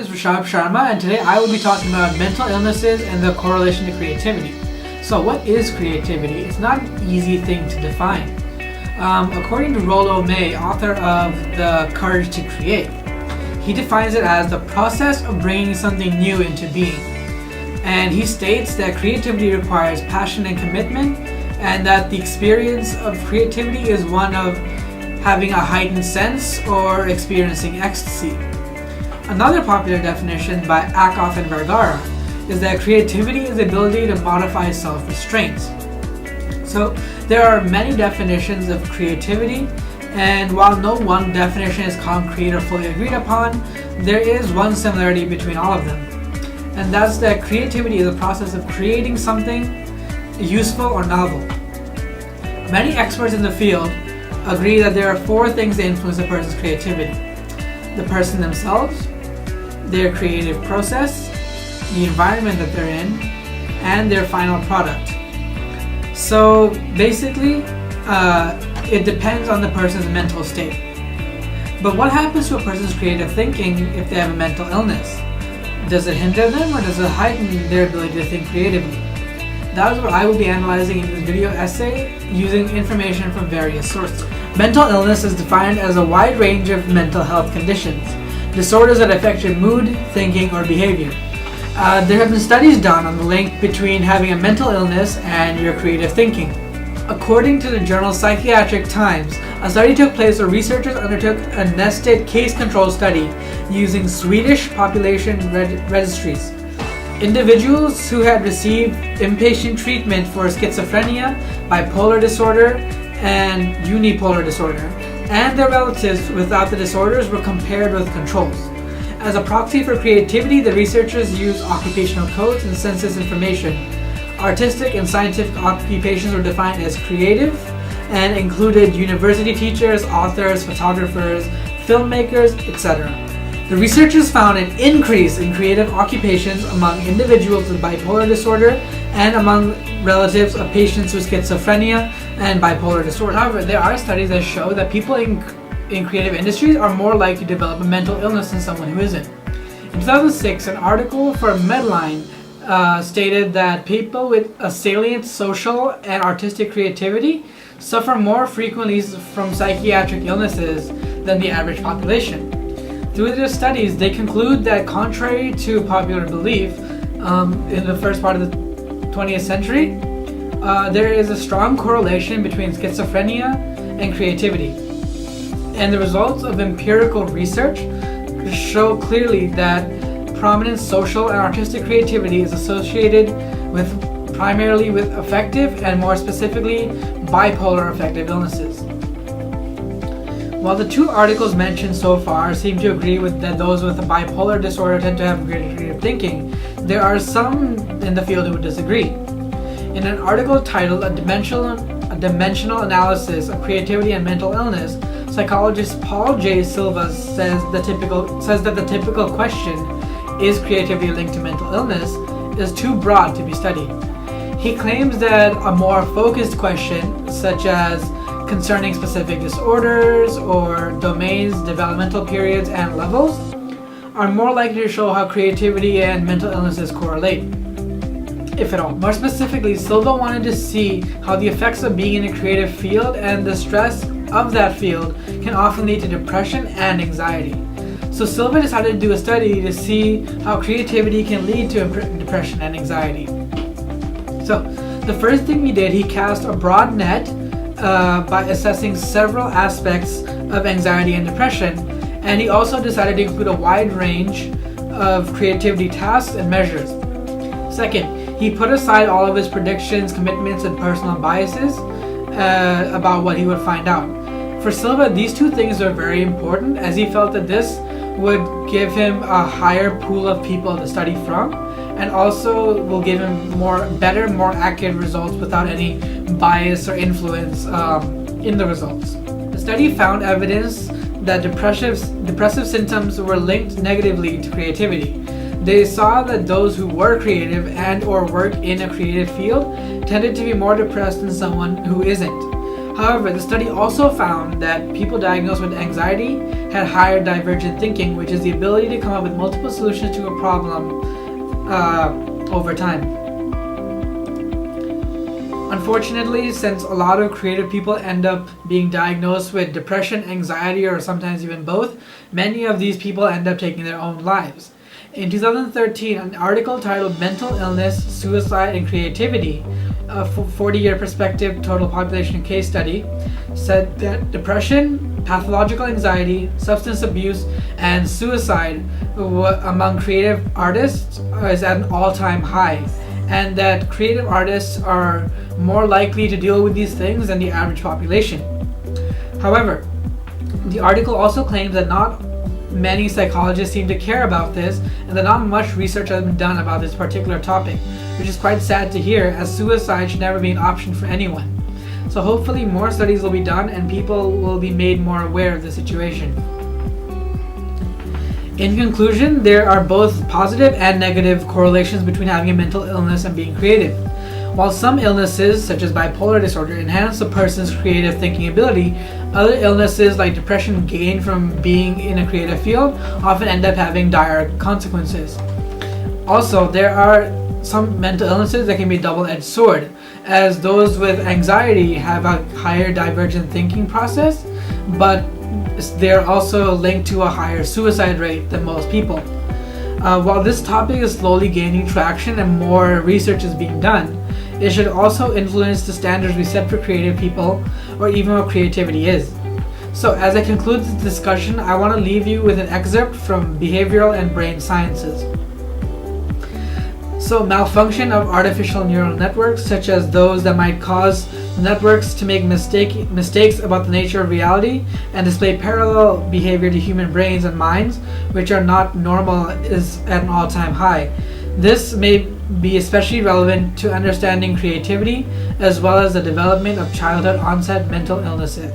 is Rishabh Sharma, and today I will be talking about mental illnesses and the correlation to creativity. So what is creativity? It's not an easy thing to define. According to Rollo May, author of The Courage to Create, he defines it as the process of bringing something new into being. And he states that creativity requires passion and commitment, and that the experience of creativity is one of having a heightened sense or experiencing ecstasy. Another popular definition by Ackoff and Vergara is that creativity is the ability to modify self-restraint. So there are many definitions of creativity, and while no one definition is concrete or fully agreed upon, there is one similarity between all of them. And that's that creativity is a process of creating something useful or novel. Many experts in the field agree that there are four things that influence a person's creativity: the person themselves, their creative process, the environment that they're in, and their final product. So basically, it depends on the person's mental state. But what happens to a person's creative thinking if they have a mental illness? Does it hinder them, or does it heighten their ability to think creatively? That is what I will be analyzing in this video essay using information from various sources. Mental illness is defined as a wide range of mental health conditions, disorders that affect your mood, thinking, or behavior. There have been studies done on the link between having a mental illness and your creative thinking. According to the journal Psychiatric Times, a study took place where researchers undertook a nested case control study using Swedish population registries. Individuals who had received inpatient treatment for schizophrenia, bipolar disorder, and unipolar disorder, and their relatives without the disorders were compared with controls. As a proxy for creativity, the researchers used occupational codes and census information. Artistic and scientific occupations were defined as creative and included university teachers, authors, photographers, filmmakers, etc. The researchers found an increase in creative occupations among individuals with bipolar disorder and among relatives of patients with schizophrenia and bipolar disorder. However, there are studies that show that people in creative industries are more likely to develop a mental illness than someone who isn't. In 2006, an article for Medline stated that people with a salient social and artistic creativity suffer more frequently from psychiatric illnesses than the average population. Through their studies, they conclude that contrary to popular belief, in the first part of the 20th century, there is a strong correlation between schizophrenia and creativity. And the results of empirical research show clearly that prominent social and artistic creativity is associated primarily with affective and more specifically bipolar affective illnesses. While the two articles mentioned so far seem to agree with that those with a bipolar disorder tend to have greater creative thinking, there are some in the field who would disagree. In an article titled A Dimensional Analysis of Creativity and Mental Illness, psychologist Paul J. Silva says that the typical question, is creativity linked to mental illness, is too broad to be studied. He claims that a more focused question, such as concerning specific disorders or domains, developmental periods, and levels, are more likely to show how creativity and mental illnesses correlate, if at all. More specifically, Silva wanted to see how the effects of being in a creative field and the stress of that field can often lead to depression and anxiety. So Silva decided to do a study to see how creativity can lead to depression and anxiety. So the first thing he did, he cast a broad net by assessing several aspects of anxiety and depression, and he also decided to include a wide range of creativity tasks and measures. Second, he put aside all of his predictions, commitments, and personal biases about what he would find out. For Silva, these two things are very important, as he felt that this would give him a higher pool of people to study from, and also will give him better, more accurate results without any bias or influence in the results. The study found evidence that depressive symptoms were linked negatively to creativity. They saw that those who were creative and or work in a creative field tended to be more depressed than someone who isn't. However, the study also found that people diagnosed with anxiety had higher divergent thinking, which is the ability to come up with multiple solutions to a problem over time. Unfortunately, since a lot of creative people end up being diagnosed with depression, anxiety, or sometimes even both, many of these people end up taking their own lives. In 2013, an article titled Mental Illness, Suicide, and Creativity, a 40-year perspective total population case study, said that depression, pathological anxiety, substance abuse, and suicide among creative artists is at an all-time high, and that creative artists are more likely to deal with these things than the average population. However, the article also claims that not many psychologists seem to care about this, and that not much research has been done about this particular topic, which is quite sad to hear, as suicide should never be an option for anyone. So hopefully more studies will be done and people will be made more aware of the situation. In conclusion, there are both positive and negative correlations between having a mental illness and being creative. While some illnesses, such as bipolar disorder, enhance a person's creative thinking ability, other illnesses like depression gained from being in a creative field often end up having dire consequences. Also, there are some mental illnesses that can be a double-edged sword, as those with anxiety have a higher divergent thinking process, but they're also linked to a higher suicide rate than most people. While this topic is slowly gaining traction and more research is being done, it should also influence the standards we set for creative people, or even what creativity is. So as I conclude this discussion, I want to leave you with an excerpt from Behavioral and Brain Sciences. So malfunction of artificial neural networks, such as those that might cause networks to make mistakes about the nature of reality and display parallel behavior to human brains and minds, which are not normal, is at an all-time high. This may be especially relevant to understanding creativity, as well as the development of childhood onset mental illnesses.